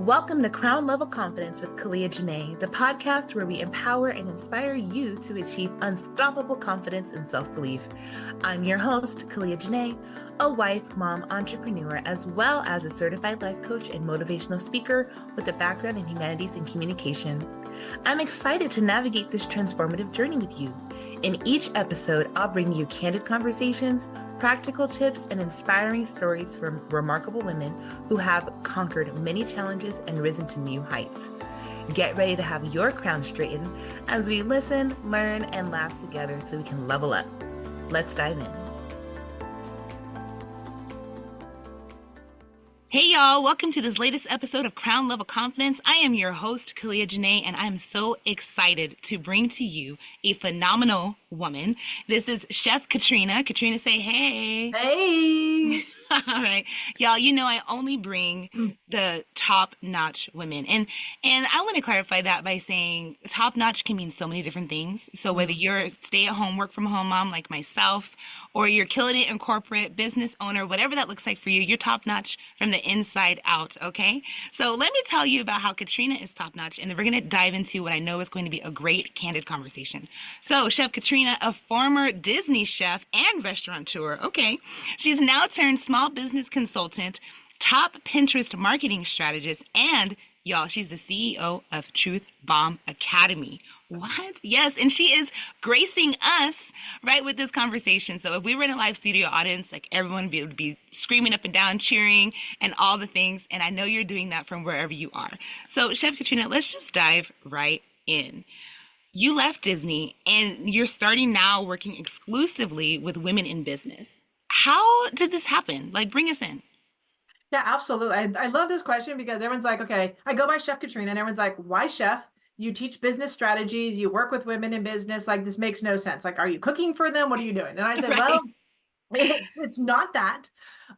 Welcome to Crown Level Confidence with Janae, the podcast where we empower and inspire you to achieve unstoppable confidence and self-belief. I'm your host, Janae, a wife, mom, entrepreneur, as well as a certified life coach and motivational speaker with a background in humanities and communication. I'm excited to navigate this transformative journey with you. In each episode, I'll bring you candid conversations, practical tips, and inspiring stories from remarkable women who have conquered many challenges and risen to new heights. Get ready to have your crown straightened as we listen, learn, and laugh together so we can level up. Let's dive in. Hey y'all, welcome to this latest episode of Crown Level Confidence. I am your host, Janae, and I'm so excited to bring to you a phenomenal woman. This is Chef Katrina. Katrina, say hey. Hey. All right. Y'all, you know I only bring the top-notch women. And I want to clarify that by saying top-notch can mean so many different things. So whether you're a stay-at-home, work-from-home mom like myself, or you're killing it in corporate, business owner, whatever that looks like for you, you're top-notch from the inside out, okay? So let me tell you about how Katrina is top-notch, and then we're going to dive into what I know is going to be a great, candid conversation. So Chef Katrina, a former Disney chef and restaurateur, okay, she's now turned small business consultant, top Pinterest marketing strategist, and y'all, she's the CEO of Truth Bomb Academy. What? Yes, and she is gracing us right with this conversation. So if we were in a live studio audience, like everyone would be screaming up and down, cheering, and all the things. And I know you're doing that from wherever you are. So Chef Katrina, let's just dive right in. You left Disney and you're starting now working exclusively with women in business. How did this happen? Like, bring us in. Yeah, absolutely. I love this question because everyone's like, okay, I go by Chef Katrina and everyone's like, why chef? You teach business strategies, you work with women in business. Like, this makes no sense. Like, are you cooking for them? What are you doing? And I said, Right. well, it's not that.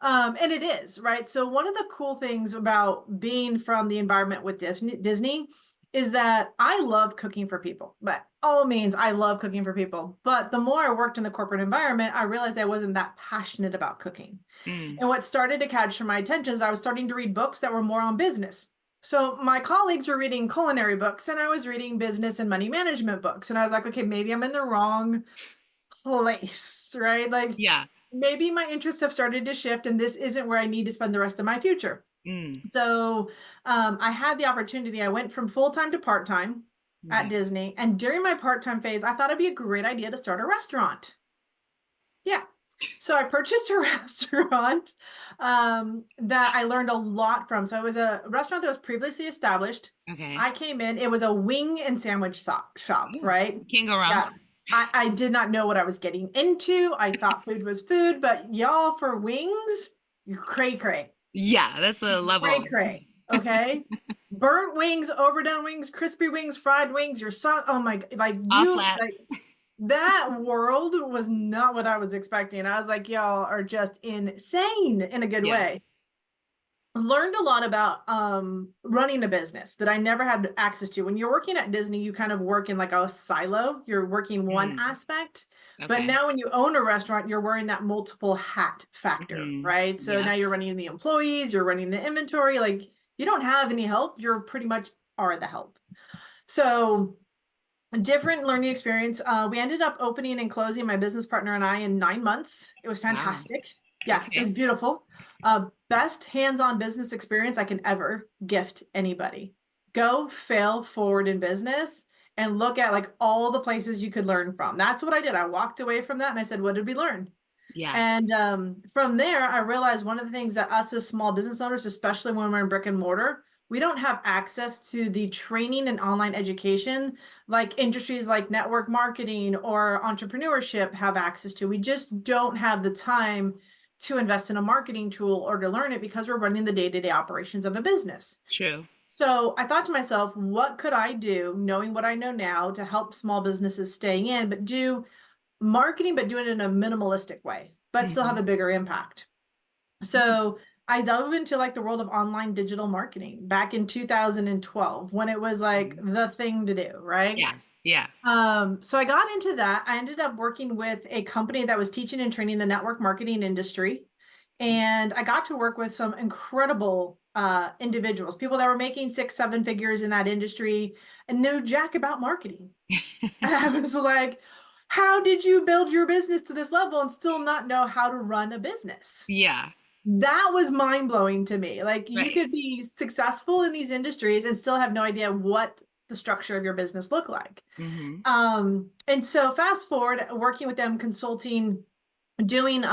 And it is, right? So one of the cool things about being from the environment with Disney is that I loved cooking for people. By all means, I love cooking for people. But the more I worked in the corporate environment, I realized I wasn't that passionate about cooking. And what started to catch my attention is I was starting to read books that were more on business. So my colleagues were reading culinary books and I was reading business and money management books. And I was like, okay, maybe I'm in the wrong place, right? Like, Yeah. maybe my interests have started to shift and this isn't where I need to spend the rest of my future. So I had the opportunity. I went from full-time to part-time at Disney. And during my part-time phase, I thought it'd be a great idea to start a restaurant. Yeah. So I purchased a restaurant that I learned a lot from. So it was a restaurant that was previously established. Okay. I came in, it was a wing and sandwich shop, right? Can't go wrong. Yeah. I did not know what I was getting into. I thought food was food, but y'all, for wings, you cray. Yeah, that's a level. Cray, okay? Burnt wings, overdone wings, crispy wings, fried wings, your sauce. Oh my, like you, like that world was not what I was expecting. I was like, y'all are just insane in a good way. Learned a lot about running a business that I never had access to. When you're working at Disney, you kind of work in like a silo. You're working one aspect. But now when you own a restaurant, you're wearing that multiple hat factor, right? So now you're running the employees, you're running the inventory. Like, you don't have any help. You're pretty much are the help. So different learning experience. We ended up opening and closing, my business partner and I, in 9 months. It was fantastic. Wow. Yeah, it was beautiful. Best hands-on business experience I can ever gift anybody. Go fail forward in business and look at like all the places you could learn from. That's what I did. I walked away from that and I said, what did we learn? Yeah. And from there, I realized one of the things that us as small business owners, especially when we're in brick and mortar, we don't have access to the training and online education like industries like network marketing or entrepreneurship have access to. We just don't have the time to invest in a marketing tool or to learn it because we're running the day-to-day operations of a business. True. So I thought to myself, what could I do, knowing what I know now, to help small businesses stay in, but do marketing, but do it in a minimalistic way, but still have a bigger impact. So I dove into like the world of online digital marketing back in 2012 when it was like the thing to do, right? Yeah. So I got into that. I ended up working with a company that was teaching and training the network marketing industry. And I got to work with some incredible individuals, people that were making 6, 7 figures in that industry and know jack about marketing. And I was like, how did you build your business to this level and still not know how to run a business? Yeah. That was mind blowing to me. Like, you Right. could be successful in these industries and still have no idea what the structure of your business look like. Mm-hmm. And so fast forward, working with them, consulting, doing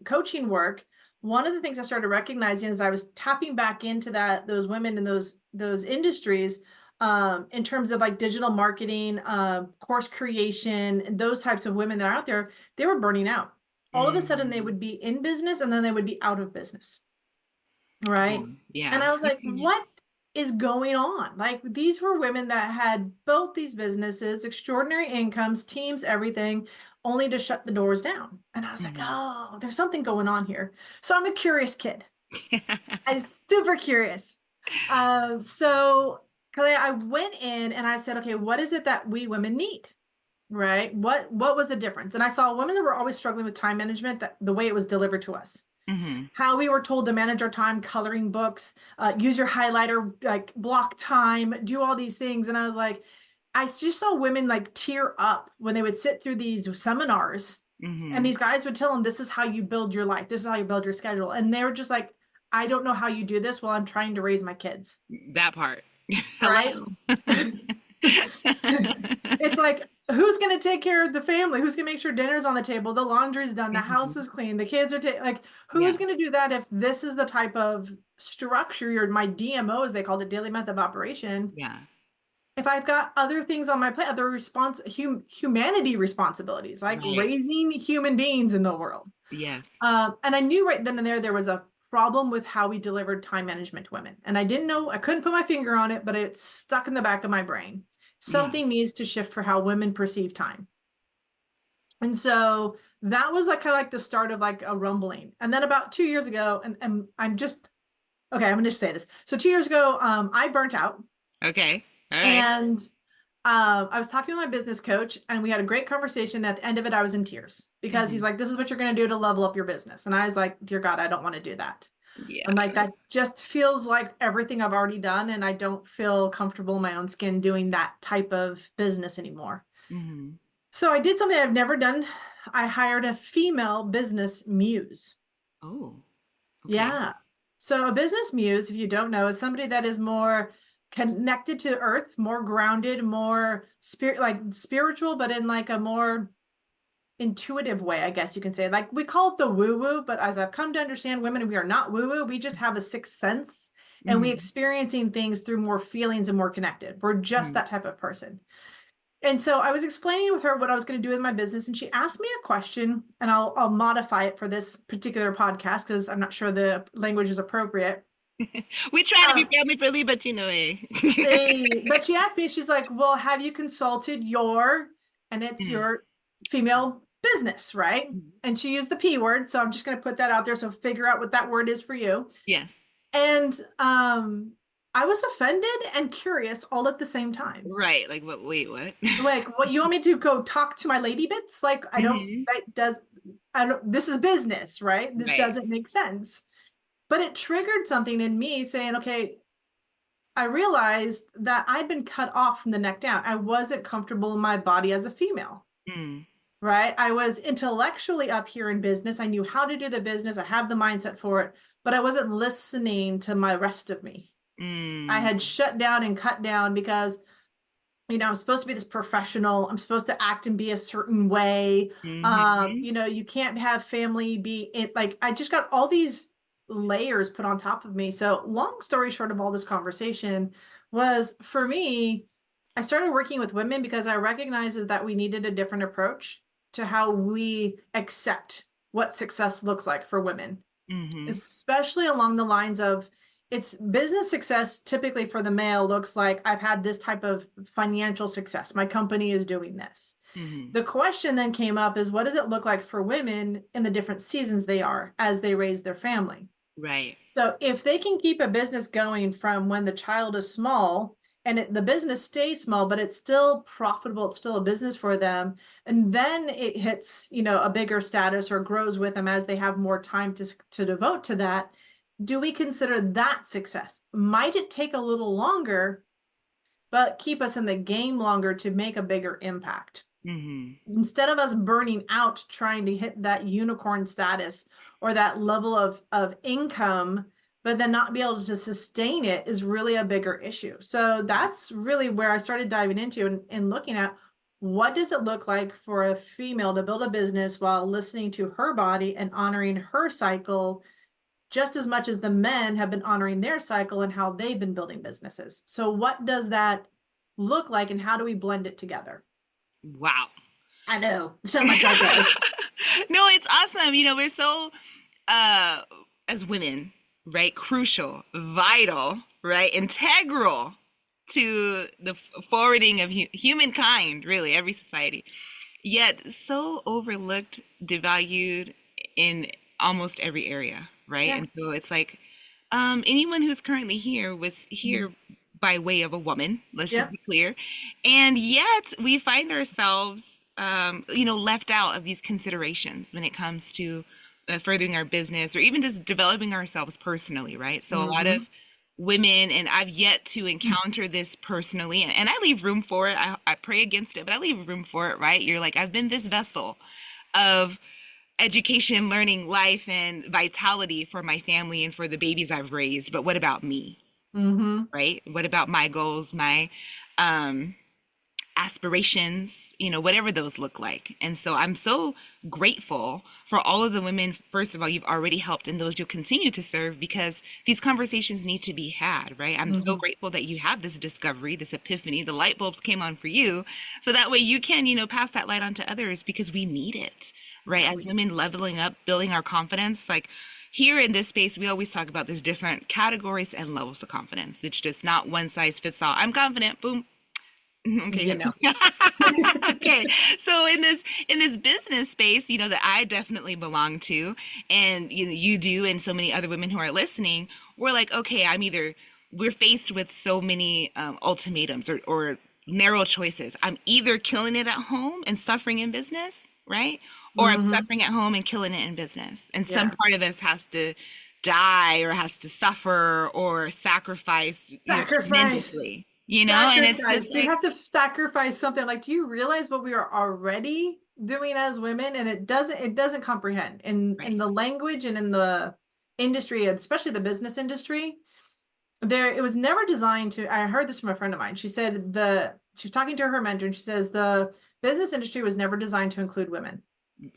coaching work, one of the things I started recognizing is I was tapping back into those women in those industries, in terms of like digital marketing, course creation, and those types of women that are out there. They were burning out. All of a sudden they Mm-hmm. would be in business and then they would be out of business. Right. And Yeah. I was like, what is going on? Like, these were women that had built these businesses, extraordinary incomes, teams, everything, only to shut the doors down. And I was like, Mm-hmm. oh, there's something going on here. So I'm a curious kid. I'm super curious. So Kalia, I went in and I said, okay, what is it that we women need? Right? What was the difference? And I saw women that were always struggling with time management, that the way it was delivered to us, Mm-hmm. how we were told to manage our time, coloring books, use your highlighter, like block time, do all these things. And I was like, I just saw women like tear up when they would sit through these seminars and Mm-hmm. these guys would tell them, this is how you build your life. This is how you build your schedule. And they were just like, I don't know how you do this while I'm trying to raise my kids. That part. Right. Hello. It's like, who's going to take care of the family? Who's going to make sure dinner's on the table, the laundry's done, the house Mhm. is clean, the kids are like, Yeah. who's going to do that if this is the type of structure, my DMO, as they called it, daily method of operation? Yeah. If I've got other things on my plate, other humanity responsibilities, like Right. raising human beings in the world. Yes. And I knew right then and there was a problem with how we delivered time management to women. And I didn't know, I couldn't put my finger on it, but it's stuck in the back of my brain. Yeah. Something needs to shift for how women perceive time. And so that was like kind of like the start of like a rumbling. And then about 2 years ago, and I'm just, okay, I'm gonna just say this. So 2 years ago, I burnt out, Okay. All right. and I was talking with my business coach and we had a great conversation. At the end of it, I was in tears because he's Mhm. like, this is what you're going to do to level up your business. And I was like, dear God, I don't want to do that. Yeah. I'm like, that just feels like everything I've already done. And I don't feel comfortable in my own skin doing that type of business anymore. Mhm. So I did something I've never done. I hired a female business muse. Oh, okay. Yeah. So a business muse, if you don't know, is somebody that is more connected to earth, more grounded, more spiritual, but in like a more intuitive way, I guess you can say. Like, we call it the woo-woo, but as I've come to understand, women, we are not woo-woo. We just have a sixth sense and we Mhm. experiencing things through more feelings and more connected. We're just Mhm. that type of person. And so I was explaining with her what I was going to do with my business, and she asked me a question, and I'll modify it for this particular podcast because I'm not sure the language is appropriate. We try to be Um, family friendly, but but she asked me, she's like, "Well, have you consulted and it's Mhm. your female business, right?" Mhm. And she used the P word, so I'm just going to put that out there. So figure out what that word is for you. Yes. And I was offended and curious all at the same time. Right. Like what? Wait, what? Like, what, you want me to go talk to my lady bits? Like, I don't, Mhm. I don't, this is business, right? This Right. doesn't make sense. But it triggered something in me saying, okay, I realized that I'd been cut off from the neck down. I wasn't comfortable in my body as a female, Mm. right? I was intellectually up here in business. I knew how to do the business. I have the mindset for it, but I wasn't listening to my rest of me. I Mm. had shut down and cut down because, I'm supposed to be this professional. I'm supposed to act and be a certain way. Mhm. You can't have family be it. Like, I just got all these layers put on top of me. So long story short of all this conversation was, for me, I started working with women because I recognized that we needed a different approach to how we accept what success looks like for women, Mhm. especially along the lines of, it's business success typically for the male looks like, I've had this type of financial success. My company is doing this. Mhm. The question then came up is, what does it look like for women in the different seasons they are as they raise their family? Right. So if they can keep a business going from when the child is small and the business stays small, but it's still profitable. It's still a business for them. And then it hits, a bigger status or grows with them as they have more time to devote to that. Do we consider that success? Might it take a little longer, but keep us in the game longer to make a bigger impact? Instead of us burning out trying to hit that unicorn status or that level of income, but then not be able to sustain it is really a bigger issue. So that's really where I started diving into and looking at what does it look like for a female to build a business while listening to her body and honoring her cycle just as much as the men have been honoring their cycle and how they've been building businesses. So what does that look like and how do we blend it together? Wow. I know. So much like that. No, it's awesome. We're so, as women, right, crucial, vital, right, integral to the forwarding of humankind, really, every society, yet so overlooked, devalued in almost every area, right? Yeah. And so it's like anyone who's currently here was here by way of a woman, let's just be clear. And yet we find ourselves, left out of these considerations when it comes to furthering our business or even just developing ourselves personally, right? So a lot of women, and I've yet to encounter this personally, and I leave room for it. I pray against it, but I leave room for it, right? You're like, I've been this vessel of education, learning, life, and vitality for my family and for the babies I've raised. But what about me? Right? What about my goals, my aspirations, whatever those look like. And so I'm so grateful for all of the women, first of all, you've already helped and those you'll continue to serve because these conversations need to be had, right? I'm so grateful that you have this discovery, this epiphany, the light bulbs came on for you. So that way you can, pass that light on to others because we need it, right? As women leveling up, building our confidence, like here in this space, we always talk about there's different categories and levels of confidence. It's just not one size fits all. I'm confident, boom. Okay. Okay. So in this business space, that I definitely belong to, and you do, and so many other women who are listening, we're like, okay, we're faced with so many ultimatums or narrow choices. I'm either killing it at home and suffering in business, right? Or I'm suffering at home and killing it in business. And some part of us has to die or has to suffer or sacrifice tremendously. And it's just you like, have to sacrifice something. Like, do you realize what we are already doing as women? And it doesn't comprehend in the language and in the industry, especially the business industry. It was never designed to. I heard this from a friend of mine. She said she was talking to her mentor, and she says the business industry was never designed to include women.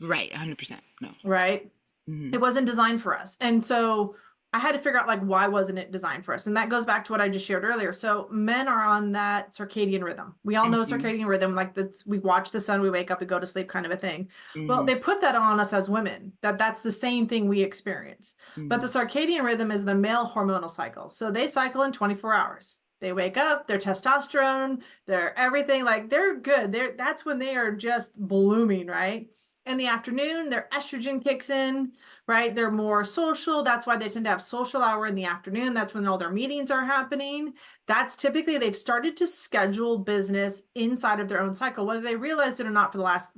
Right, 100%. No. Right. It wasn't designed for us. And so I had to figure out, like, why wasn't it designed for us? And that goes back to what I just shared earlier. So men are on that circadian rhythm. We all know circadian rhythm, like we watch the sun, we wake up, we go to sleep kind of a thing. Well, they put that on us as women, that's the same thing we experience. But the circadian rhythm is the male hormonal cycle. So they cycle in 24 hours. They wake up, their testosterone, their everything, like they're good. That's when they are just blooming, right? In the afternoon, their estrogen kicks in, right? They're more social. That's why they tend to have social hour in the afternoon. That's when all their meetings are happening. That's typically they've started to schedule business inside of their own cycle, whether they realized it or not for the last,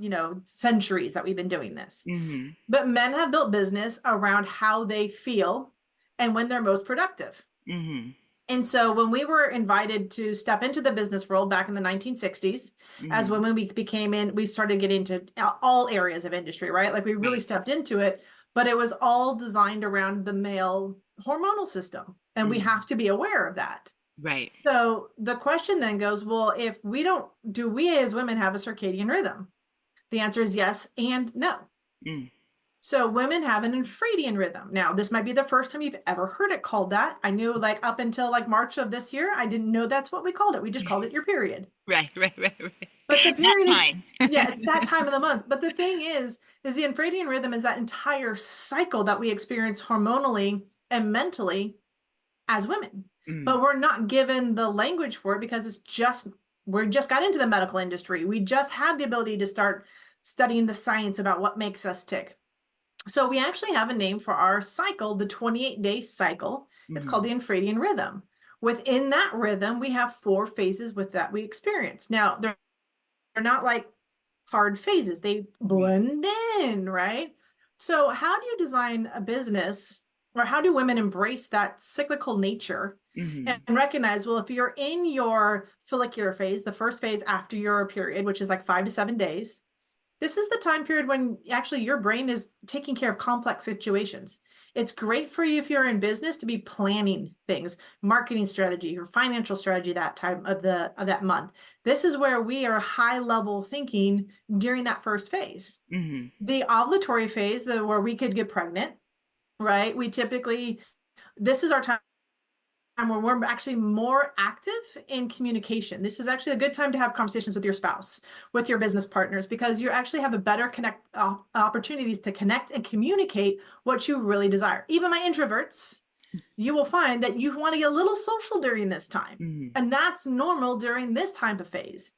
centuries that we've been doing this. But men have built business around how they feel and when they're most productive. And so when we were invited to step into the business world back in the 1960s, as women, we started getting into all areas of industry, right? Like we really stepped into it, but it was all designed around the male hormonal system. And we have to be aware of that. Right. So the question then goes, well, if do we as women have a circadian rhythm? The answer is yes and no. So women have an infradian rhythm. Now, this might be the first time you've ever heard it called that. I knew like up until like March of this year, I didn't know that's what we called it. We just called it your period. Right. But the period it's that time of the month. But the thing is the infradian rhythm is that entire cycle that we experience hormonally and mentally as women. But we're not given the language for it because we just got into the medical industry. We just had the ability to start studying the science about what makes us tick. So we actually have a name for our cycle, the 28-day cycle. It's called the infradian rhythm. Within that rhythm, we have 4 phases with that we experience. Now, they're not like hard phases, they Right. blend in, right? So, how do you design a business, or how do women embrace that cyclical nature and Mm-hmm. recognize, well, if you're in your follicular phase, the first phase after your period, which is like 5 to 7 days, this is the time period when actually your brain is taking care of complex situations. It's great for you if you're in business to be planning things, marketing strategy or financial strategy that time of that month. This is where we are high level thinking during that first phase. Mm-hmm. The ovulatory phase, where we could get pregnant, right? We typically, this is our time where we're actually more active in communication. This is actually a good time to have conversations with your spouse, with your business partners, because you actually have a better opportunities to connect and communicate what you really desire. Even my introverts, you will find that you want to get a little social during this time. Mm-hmm. And that's normal during this time of phase.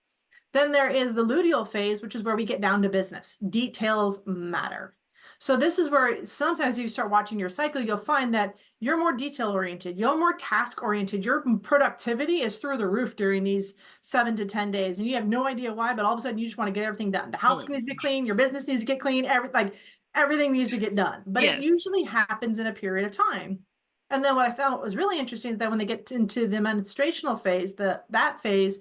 Then there is the luteal phase, which is where we get down to business. Details matter. So this is where sometimes you start watching your cycle, you'll find that you're more detail oriented, you're more task oriented, your productivity is through the roof during these 7 to 10 days, and you have no idea why, but all of a sudden you just want to get everything done. The Oh, house needs to be clean, your business needs to get clean, everything needs to get done. But it yes. usually happens in a period of time. And then what I found was really interesting is that when they get into the menstruational phase, that phase,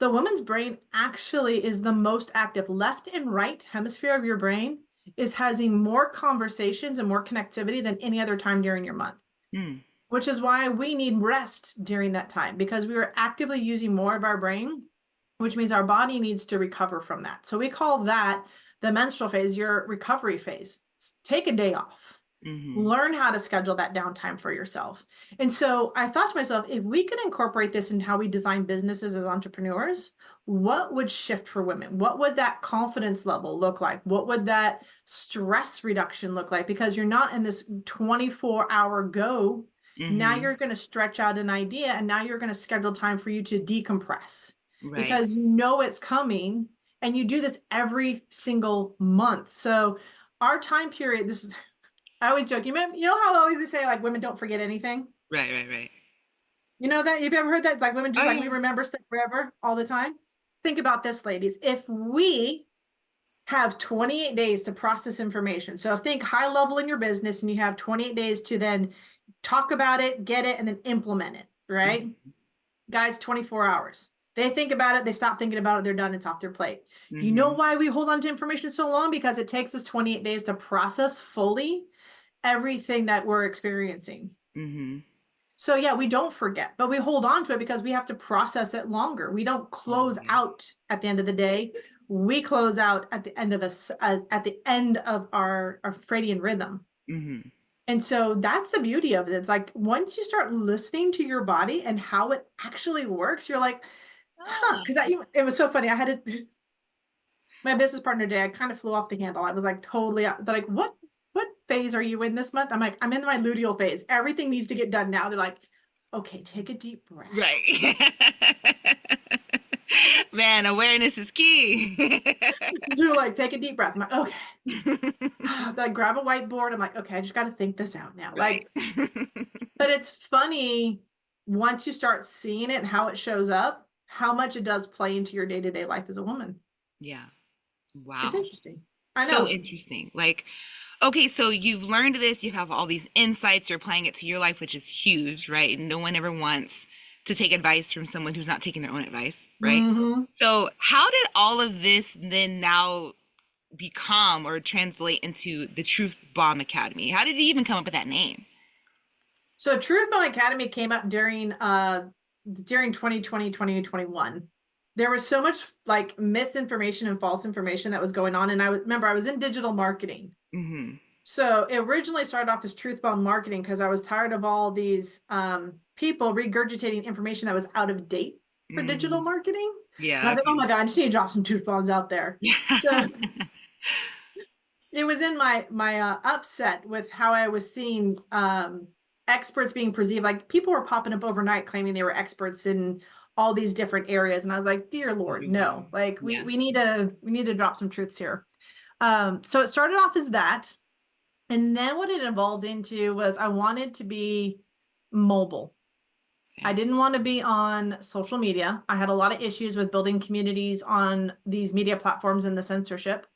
the woman's brain actually is the most active. Left and right hemisphere of your brain is having more conversations and more connectivity than any other time during your month, Mm. which is why we need rest during that time, because we are actively using more of our brain, which means our body needs to recover from that. So we call that the menstrual phase, your recovery phase. Take a day off, Mm-hmm. learn how to schedule that downtime for yourself. And so I thought to myself, if we could incorporate this in how we design businesses as entrepreneurs, what would shift for women? What would that confidence level look like? What would that stress reduction look like? Because you're not in this 24-hour go. Now Mm-hmm. you're going to stretch out an idea, and now you're going to schedule time for you to decompress Right. because you know it's coming, and you do this every single month. So our time period, this is, I always joke. You know how always they say like women don't forget anything? Right. Right. Right. You know that? You've ever heard that? Like women Oh just like we yeah. remember stuff forever all the time. Think about this, ladies. If we have 28 days to process information, so think high level in your business, and you have 28 days to then talk about it, get it, and then implement it, right? Guys, 24 hours. They think about it, they stop thinking about it, they're done, it's off their plate. You know Mm-hmm. why we hold on to information so long? Because it takes us 28 days to process fully everything that we're experiencing. Mm-hmm. So yeah, we don't forget, but we hold on to it because we have to process it longer. We don't Oh close yeah. out at the end of the day. We close out at the end of our circadian rhythm. Mm-hmm. And so that's the beauty of it. It's like once you start listening to your body and how it actually works, you're like, huh? Ah. Because it was so funny. I had my business partner today. I kind of flew off the handle. I was like totally out. They're like, what phase are you in this month? I'm like, I'm in my luteal phase. Everything needs to get done now. They're like, okay, take a deep breath. Right. Man, awareness is key. They're like, take a deep breath. I'm like, okay. Then I grab a whiteboard. I'm like, okay, I just got to think this out now. Right. But it's funny once you start seeing it and how it shows up, how much it does play into your day-to-day life as a woman. Yeah. It's Wow. interesting. I So know. interesting. Like, okay, so you've learned this, you have all these insights, you're applying it to your life, which is huge, right? No one ever wants to take advice from someone who's not taking their own advice, right? Hmm. So, how did all of this then now become or translate into the Truth Bomb Academy? How did you even come up with that name? So Truth Bomb Academy came up during 2020, 2021. There was so much like misinformation and false information that was going on. And remember I was in digital marketing. Mm-hmm. So it originally started off as Truth Bomb Marketing because I was tired of all these people regurgitating information that was out of date for digital Mm-hmm. marketing. And I Yeah, was like, oh okay. my God, I just need to drop some truth bombs out there. So it was in my upset with how I was seeing experts being perceived. Like people were popping up overnight claiming they were experts in all these different areas, and I was like, dear Lord, no! Everyone. Like we Yeah. we need to drop some truths here. So it started off as that, and then what it evolved into was I wanted to be mobile. I Okay. didn't want to be on social media. I had a lot of issues with building communities on these media platforms and the censorship.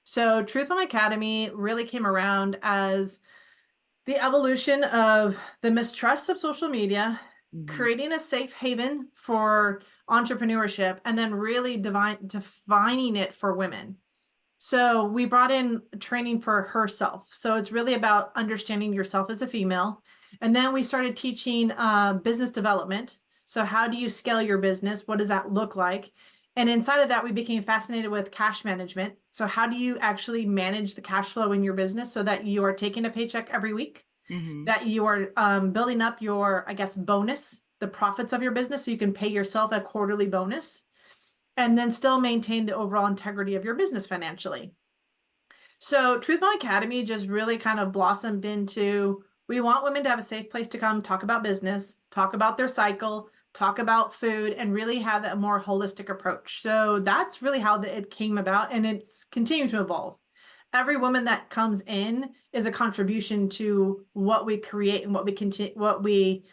So, Truth on Academy really came around as the evolution of the mistrust of social media, Hmm. creating a safe haven for entrepreneurship, and then really defining it for women. So we brought in training for herself. So it's really about understanding yourself as a female. And then we started teaching business development. So how do you scale your business? What does that look like? And inside of that, we became fascinated with cash management. So how do you actually manage the cash flow in your business so that you are taking a paycheck every week, Hmm. that you are building up your, I guess, bonus, the profits of your business so you can pay yourself a quarterly bonus and then still maintain the overall integrity of your business financially. So Truth Mom Academy just really kind of blossomed into we want women to have a safe place to come talk about business, talk about their cycle, talk about food, and really have a more holistic approach. So that's really how it came about, and it's continued to evolve. Every woman that comes in is a contribution to what we create and what we continue, what we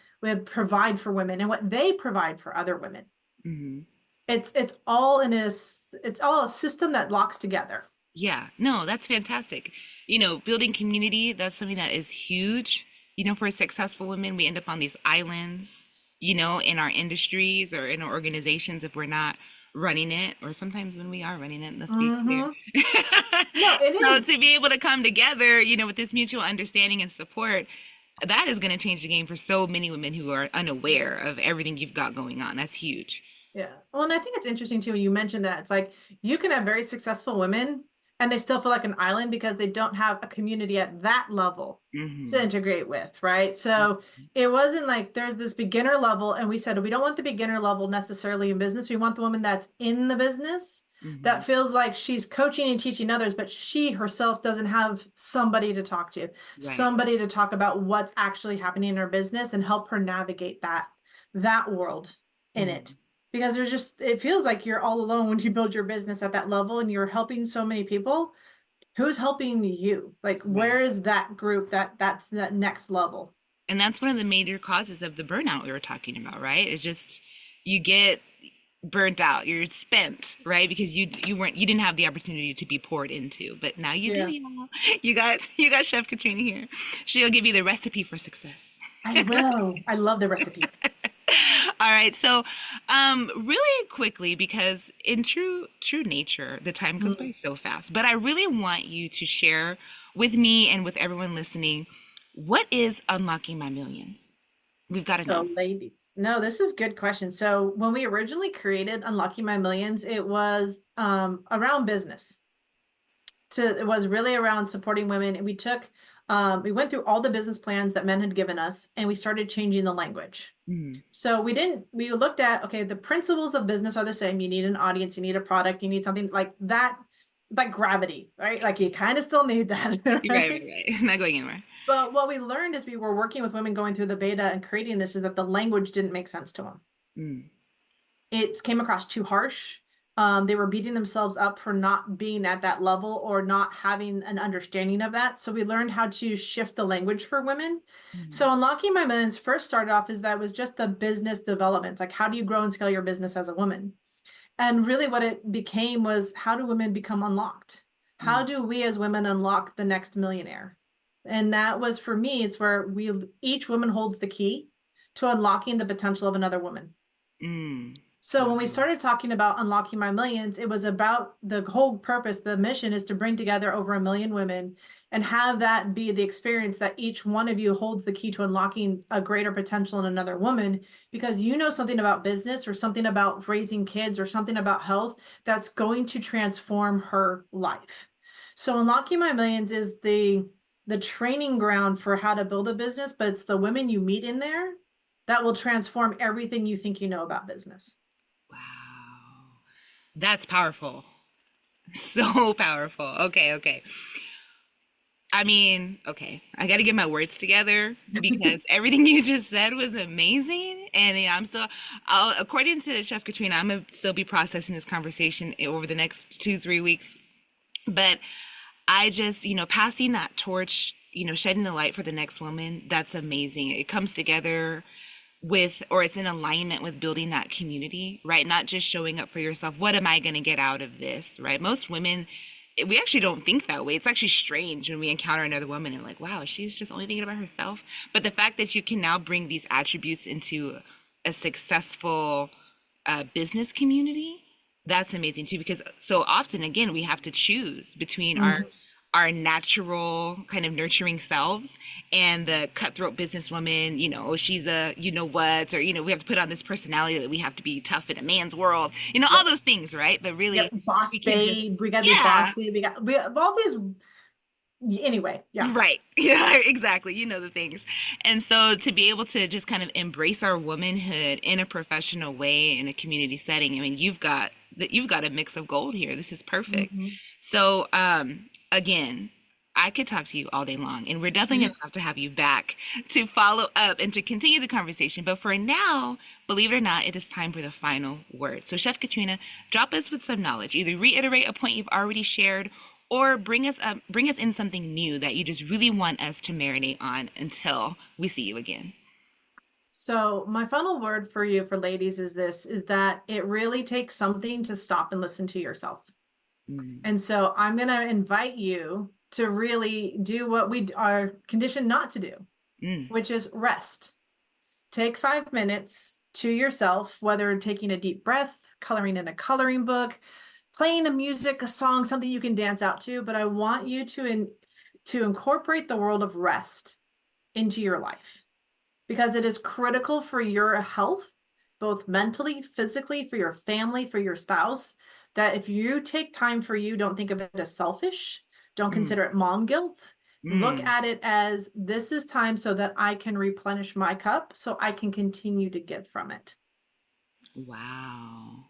provide for women and what they provide for other women. Hmm. It's all in a it's all a system that locks together. Yeah, no, that's fantastic. Building community, that's something that is huge. For successful women, we end up on these islands, in our industries or in our organizations if we're not running it, or sometimes when we are running it, let's be clear. Mm-hmm. No, it So is. to be able to come together, with this mutual understanding and support, that is going to change the game for so many women who are unaware of everything you've got going on. That's huge. Yeah. Well, and I think it's interesting too when you mentioned that it's like you can have very successful women and they still feel like an island because they don't have a community at that level to Hmm. integrate with, right? So it wasn't like there's this beginner level, and we said we don't want the beginner level necessarily in business. We want the woman that's in the business Hmm. that feels like she's coaching and teaching others, but she herself doesn't have somebody to talk to, Right. somebody to talk about what's actually happening in her business and help her navigate that world in it Hmm. because there's just it feels like you're all alone when you build your business at that level and you're helping so many people. Who's helping you? Like Right. where is that group that's that next level? And that's one of the major causes of the burnout we were talking about, right? It's just you get burnt out, you're spent, right? Because you didn't have the opportunity to be poured into, but now you do, Yeah, y'all. You got Chef Katrina here. She'll give you the recipe for success. I will. I love the recipe. All right, so really quickly, because in true nature, the time goes by Mm. so fast. But I really want you to share with me and with everyone listening, what is unlocking my millions? We've got to know. So, ladies, no, this is a good question. So, when we originally created Unlocking My Millions, it was around business. It was really around supporting women. And we went through all the business plans that men had given us, and we started changing the language. Mm, So we looked at, okay, the principles of business are the same. You need an audience, you need a product, you need something like that, like gravity, right? Like you kind of still need that, right, right? right, right. Not going anywhere. But what we learned as we were working with women going through the beta and creating this is that the language didn't make sense to them. Mm, It came across too harsh. They were beating themselves up for not being at that level or not having an understanding of that. So we learned how to shift the language for women. mm, So Unlocking My Millions first started off as that was just the business development. Like how do you grow and scale your business as a woman? And really what it became was how do women become unlocked? How mm, do we as women unlock the next millionaire? And that was for me, it's where each woman holds the key to unlocking the potential of another woman. mm. So when we Wow. started talking about unlocking my millions, it was about the whole purpose, the mission is to bring together over 1 million women and have that be the experience that each one of you holds the key to unlocking a greater potential in another woman because you know something about business or something about raising kids or something about health that's going to transform her life. So unlocking my millions is the training ground for how to build a business, but it's the women you meet in there that will transform everything you think you know about business. Wow. That's powerful. So powerful. Okay, okay. I mean, okay, I got to get my words together because everything you just said was amazing. And I'm still, according to Chef Katrina, I'm going to still be processing this conversation over the next 2, 3 weeks. But I just, passing that torch, shedding the light for the next woman, that's amazing. It comes together or it's in alignment with building that community, right? Not just showing up for yourself. What am I going to get out of this, right? Most women, we actually don't think that way. It's actually strange when we encounter another woman and we're like, wow, she's just only thinking about herself. But the fact that you can now bring these attributes into a successful business community, that's amazing too. Because so often, again, we have to choose between our natural kind of nurturing selves and the cutthroat businesswoman, she's a what, or we have to put on this personality that we have to be tough in a man's world, all those things, right? But really, boss babe, we gotta be bossy, we have all these. Anyway, yeah. Right. Yeah, exactly. The things. And so to be able to just kind of embrace our womanhood in a professional way in a community setting, I mean, you've got a mix of gold here. This is perfect. So, again, I could talk to you all day long, and we're definitely going to have you back to follow up and to continue the conversation. But for now, believe it or not, it is time for the final word. So, Chef Katrina, drop us with some knowledge. Either reiterate a point you've already shared, or bring us in something new that you just really want us to marinate on until we see you again. So my final word for you, for ladies, is that it really takes something to stop and listen to yourself. And so I'm going to invite you to really do what we are conditioned not to do, which is rest. Take 5 minutes to yourself, whether taking a deep breath, coloring in a coloring book, playing a song, something you can dance out to. But I want you to incorporate the world of rest into your life, because it is critical for your health, both mentally, physically, for your family, for your spouse, that if you take time for you, don't think of it as selfish. Don't consider it mom guilt. Look at it as, this is time so that I can replenish my cup so I can continue to give from it. Wow.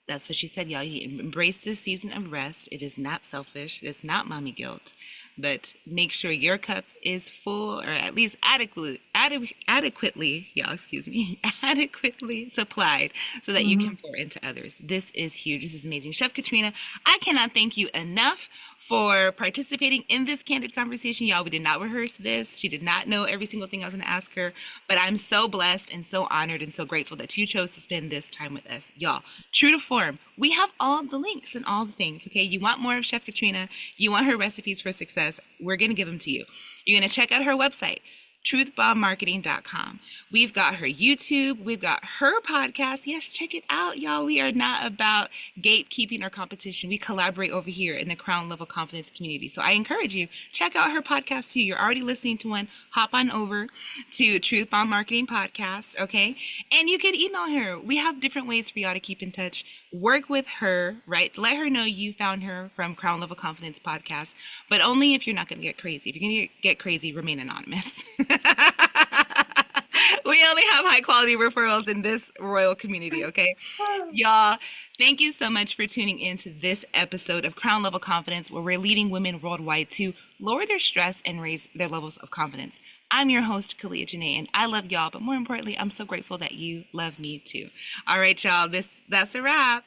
That's what she said, y'all. You embrace this season of rest. It is not selfish. It's not mommy guilt. But make sure your cup is full, or at least adequately, adequately supplied, so that you can pour into others. This is huge. This is amazing. Chef Katrina, I cannot thank you enough for participating in this candid conversation. Y'all, we did not rehearse this. She did not know every single thing I was going to ask her, but I'm so blessed and so honored and so grateful that you chose to spend this time with us. Y'all, true to form, we have all the links and all the things, okay? You want more of Chef Katrina, you want her recipes for success, we're going to give them to you. You're going to check out her website, truthbombmarketing.com. We've got her YouTube. We've got her podcast. Yes, check it out, y'all. We are not about gatekeeping or competition. We collaborate over here in the Crown Level Confidence community. So I encourage you, check out her podcast too. You're already listening to one. Hop on over to Truth Bomb Marketing Podcast, okay? And you can email her. We have different ways for y'all to keep in touch. Work with her, right? Let her know you found her from Crown Level Confidence Podcast, but only if you're not going to get crazy. If you're going to get crazy, remain anonymous. We only have high quality referrals in this royal community, okay? Y'all, thank you so much for tuning in to this episode of Crown Level Confidence, where we're leading women worldwide to lower their stress and raise their levels of confidence. I'm your host, Kalia Janae, and I love y'all, but more importantly, I'm so grateful that you love me too. All right, y'all, that's a wrap.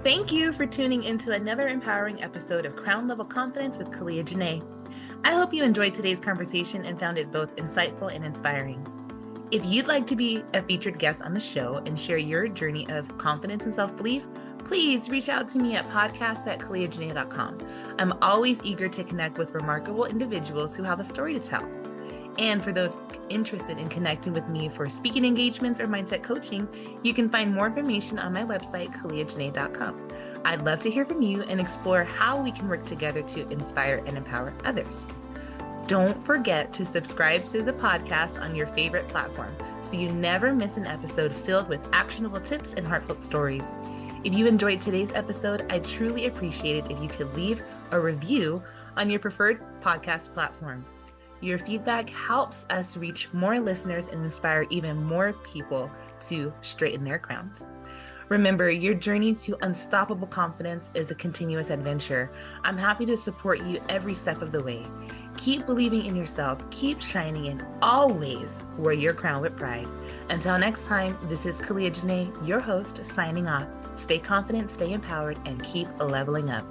Thank you for tuning into another empowering episode of Crown Level Confidence with Kalia Janae. I hope you enjoyed today's conversation and found it both insightful and inspiring. If you'd like to be a featured guest on the show and share your journey of confidence and self-belief, please reach out to me at podcast@kaliajanae.com. I'm always eager to connect with remarkable individuals who have a story to tell. And for those interested in connecting with me for speaking engagements or mindset coaching, you can find more information on my website, kaliajanae.com. I'd love to hear from you and explore how we can work together to inspire and empower others. Don't forget to subscribe to the podcast on your favorite platform so you never miss an episode filled with actionable tips and heartfelt stories. If you enjoyed today's episode, I'd truly appreciate it if you could leave a review on your preferred podcast platform. Your feedback helps us reach more listeners and inspire even more people to straighten their crowns. Remember, your journey to unstoppable confidence is a continuous adventure. I'm happy to support you every step of the way. Keep believing in yourself, keep shining, and always wear your crown with pride. Until next time, this is Kalia Janae, your host, signing off. Stay confident, stay empowered, and keep leveling up.